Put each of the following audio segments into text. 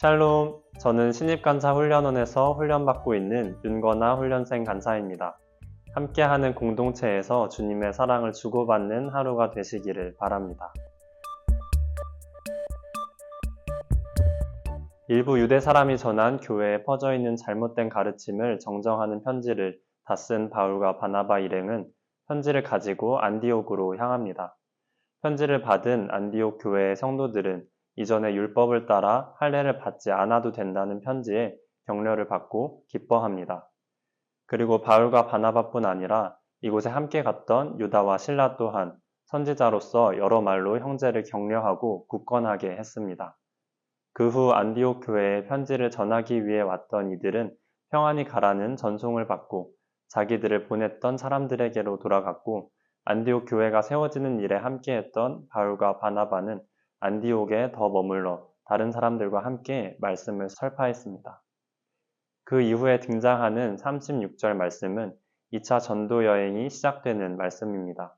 샬롬, 저는 신입간사훈련원에서 훈련받고 있는 윤건아 훈련생 간사입니다. 함께하는 공동체에서 주님의 사랑을 주고받는 하루가 되시기를 바랍니다. 일부 유대 사람이 전한 교회에 퍼져있는 잘못된 가르침을 정정하는 편지를 다 쓴 바울과 바나바 일행은 편지를 가지고 안디옥으로 향합니다. 편지를 받은 안디옥 교회의 성도들은 이전의 율법을 따라 할례를 받지 않아도 된다는 편지에 격려를 받고 기뻐합니다. 그리고 바울과 바나바뿐 아니라 이곳에 함께 갔던 유다와 실라 또한 선지자로서 여러 말로 형제를 격려하고 굳건하게 했습니다. 그 후 안디옥 교회에 편지를 전하기 위해 왔던 이들은 평안히 가라는 전송을 받고 자기들을 보냈던 사람들에게로 돌아갔고, 안디옥 교회가 세워지는 일에 함께했던 바울과 바나바는 안디옥에 더 머물러 다른 사람들과 함께 말씀을 설파했습니다. 그 이후에 등장하는 36절 말씀은 2차 전도 여행이 시작되는 말씀입니다.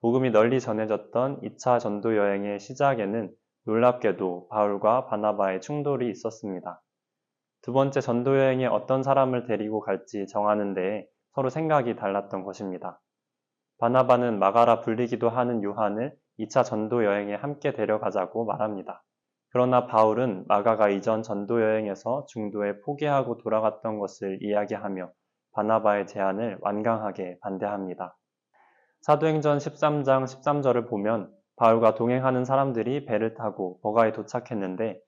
복음이 널리 전해졌던 2차 전도 여행의 시작에는 놀랍게도 바울과 바나바의 충돌이 있었습니다. 두 번째 전도 여행에 어떤 사람을 데리고 갈지 정하는 데에 서로 생각이 달랐던 것입니다. 바나바는 마가라 불리기도 하는 요한을 2차 전도 여행에 함께 데려가자고 말합니다. 그러나 바울은 마가가 이전 전도 여행에서 중도에 포기하고 돌아갔던 것을 이야기하며 바나바의 제안을 완강하게 반대합니다. 사도행전 13장 13절을 보면 바울과 동행하는 사람들이 배를 타고 버가에 도착했는데,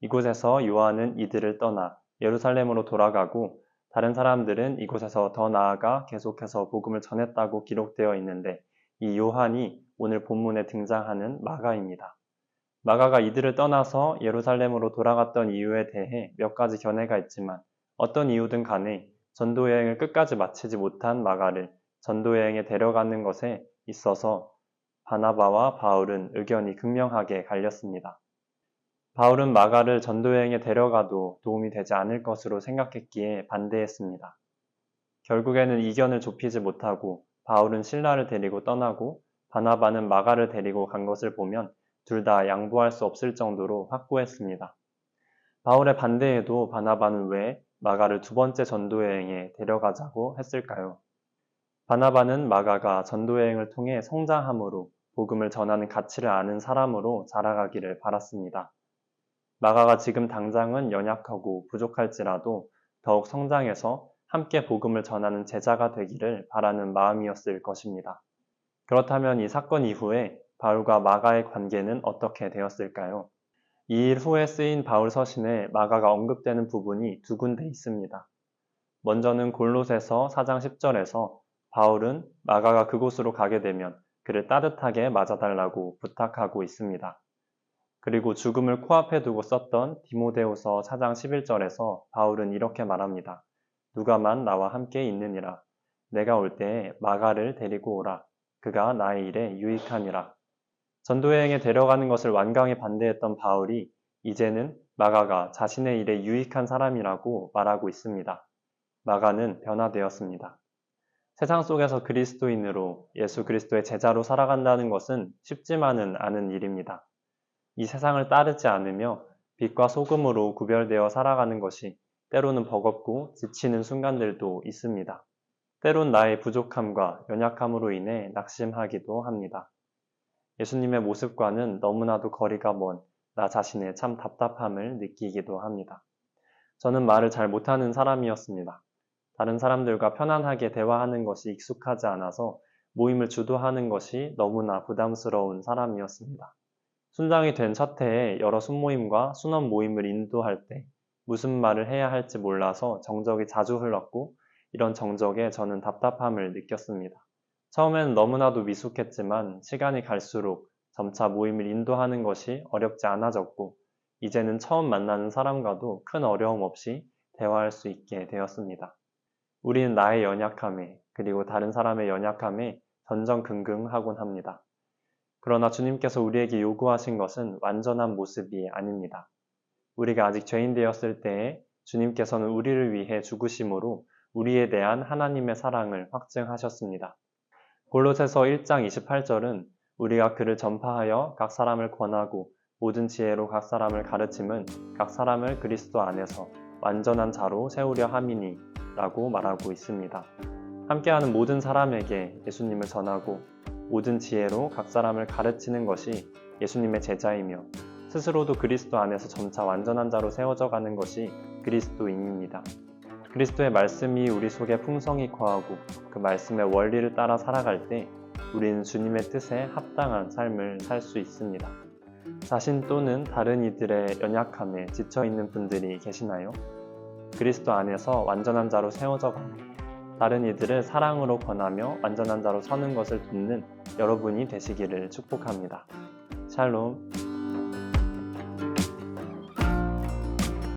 이곳에서 요한은 이들을 떠나 예루살렘으로 돌아가고 다른 사람들은 이곳에서 더 나아가 계속해서 복음을 전했다고 기록되어 있는데, 이 요한이 오늘 본문에 등장하는 마가입니다. 마가가 이들을 떠나서 예루살렘으로 돌아갔던 이유에 대해 몇 가지 견해가 있지만, 어떤 이유든 간에 전도 여행을 끝까지 마치지 못한 마가를 전도 여행에 데려가는 것에 있어서 바나바와 바울은 의견이 극명하게 갈렸습니다. 바울은 마가를 전도 여행에 데려가도 도움이 되지 않을 것으로 생각했기에 반대했습니다. 결국에는 이견을 좁히지 못하고 바울은 실라를 데리고 떠나고 바나바는 마가를 데리고 간 것을 보면 둘 다 양보할 수 없을 정도로 확고했습니다. 바울의 반대에도 바나바는 왜 마가를 두 번째 전도 여행에 데려가자고 했을까요? 바나바는 마가가 전도 여행을 통해 성장함으로 복음을 전하는 가치를 아는 사람으로 자라가기를 바랐습니다. 마가가 지금 당장은 연약하고 부족할지라도 더욱 성장해서 함께 복음을 전하는 제자가 되기를 바라는 마음이었을 것입니다. 그렇다면 이 사건 이후에 바울과 마가의 관계는 어떻게 되었을까요? 이 일 후에 쓰인 바울 서신에 마가가 언급되는 부분이 두 군데 있습니다. 먼저는 골로새서 4장 10절에서 바울은 마가가 그곳으로 가게 되면 그를 따뜻하게 맞아달라고 부탁하고 있습니다. 그리고 죽음을 코앞에 두고 썼던 디모데후서 4장 11절에서 바울은 이렇게 말합니다. 누가만 나와 함께 있느니라. 내가 올 때에 마가를 데리고 오라. 그가 나의 일에 유익하니라. 전도여행에 데려가는 것을 완강히 반대했던 바울이 이제는 마가가 자신의 일에 유익한 사람이라고 말하고 있습니다. 마가는 변화되었습니다. 세상 속에서 그리스도인으로 예수 그리스도의 제자로 살아간다는 것은 쉽지만은 않은 일입니다. 이 세상을 따르지 않으며 빛과 소금으로 구별되어 살아가는 것이 때로는 버겁고 지치는 순간들도 있습니다. 때론 나의 부족함과 연약함으로 인해 낙심하기도 합니다. 예수님의 모습과는 너무나도 거리가 먼 나 자신의 참 답답함을 느끼기도 합니다. 저는 말을 잘 못하는 사람이었습니다. 다른 사람들과 편안하게 대화하는 것이 익숙하지 않아서 모임을 주도하는 것이 너무나 부담스러운 사람이었습니다. 순장이 된 첫 해에 여러 순모임과 순원 모임을 인도할 때 무슨 말을 해야 할지 몰라서 정적이 자주 흘렀고, 이런 정적에 저는 답답함을 느꼈습니다. 처음에는 너무나도 미숙했지만 시간이 갈수록 점차 모임을 인도하는 것이 어렵지 않아졌고, 이제는 처음 만나는 사람과도 큰 어려움 없이 대화할 수 있게 되었습니다. 우리는 나의 연약함에 그리고 다른 사람의 연약함에 전전긍긍하곤 합니다. 그러나 주님께서 우리에게 요구하신 것은 완전한 모습이 아닙니다. 우리가 아직 죄인 되었을 때에 주님께서는 우리를 위해 죽으심으로 우리에 대한 하나님의 사랑을 확증하셨습니다. 골로새서 1장 28절은 우리가 그를 전파하여 각 사람을 권하고 모든 지혜로 각 사람을 가르침은 각 사람을 그리스도 안에서 완전한 자로 세우려 함이니 라고 말하고 있습니다. 함께하는 모든 사람에게 예수님을 전하고 모든 지혜로 각 사람을 가르치는 것이 예수님의 제자이며 스스로도 그리스도 안에서 점차 완전한 자로 세워져 가는 것이 그리스도인입니다. 그리스도의 말씀이 우리 속에 풍성히 거하고 그 말씀의 원리를 따라 살아갈 때 우리는 주님의 뜻에 합당한 삶을 살 수 있습니다. 자신 또는 다른 이들의 연약함에 지쳐있는 분들이 계시나요? 그리스도 안에서 완전한 자로 세워져 가고 다른 이들을 사랑으로 권하며 완전한 자로 서는 것을 돕는 여러분이 되시기를 축복합니다. 샬롬.